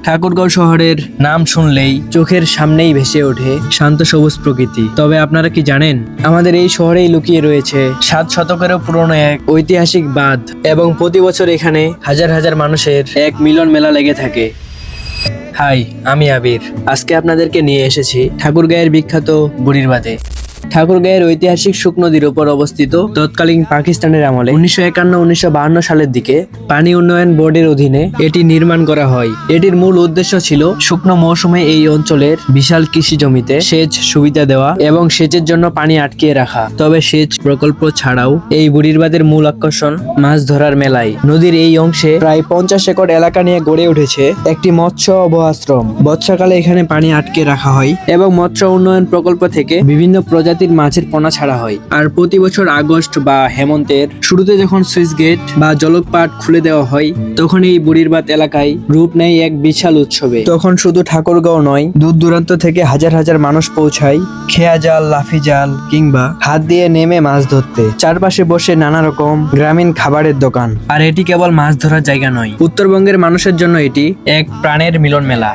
ঠাকুরগাঁও শহরের নাম শুনলেই চোখের সামনেই ভেসে ওঠে শান্ত সবুজ প্রকৃতি। তবে আপনারা কি জানেন, আমাদের এই শহরেই লুকিয়ে রয়েছে 7 শতকেরও পুরনো এক ঐতিহাসিক বাঁধ, এবং প্রতি বছর এখানে হাজার হাজার মানুষের এক মিলন মেলা লেগে থাকে। হাই, আমি আবির। আজকে আপনাদেরকে নিয়ে এসেছি ঠাকুরগাঁয়ের বিখ্যাত বুড়ির বাঁধে। ঠাকুরগাঁয়ের ঐতিহাসিক শুক নদীর উপর অবস্থিত তৎকালীন পাকিস্তানের আমলে 1951-1952 সালের দিকে পানি উন্নয়ন বোর্ডের অধীনে এটি নির্মাণ করা হয়। এটির মূল উদ্দেশ্য ছিল শুকনো মৌসুমে এই অঞ্চলের বিশাল কৃষি জমিতে সেচ সুবিধা দেওয়া এবং সেচের জন্য পানি আটকিয়ে রাখা। তবে সেচ প্রকল্প ছাড়াও এই বুড়ির বাঁধের মূল আকর্ষণ মাছ ধরার মেলায়। নদীর এই অংশে প্রায় 50 একর এলাকা নিয়ে গড়ে উঠেছে একটি মৎস্য অভয়াশ্রম। বর্ষাকালে এখানে পানি আটকে রাখা হয় এবং মৎস্য উন্নয়ন প্রকল্প থেকে বিভিন্ন প্রজাতির মাছের পোনা ছাড়া হয়। আর প্রতি বছর আগস্ট বা হেমন্তের শুরুতে যখন সুইচ গেট বা জলকপাট খুলে দেওয়া হয়, তখন এই বুড়ির বাঁধ এলাকায় রূপ নেয় এক বিশাল উৎসবে। তখন শুধু ঠাকুরগাঁও নয়, দূর দূরান্ত থেকে হাজার হাজার মানুষ পৌঁছায় খেয়া জাল, লাফি জাল কিংবা হাত দিয়ে নেমে মাছ ধরতে। চারপাশে বসে নানা রকম গ্রামীণ খাবারের দোকান। আর এটি কেবল মাছ ধরার জায়গা নয়, উত্তরবঙ্গের মানুষের জন্য এটি এক প্রাণের মিলন মেলা।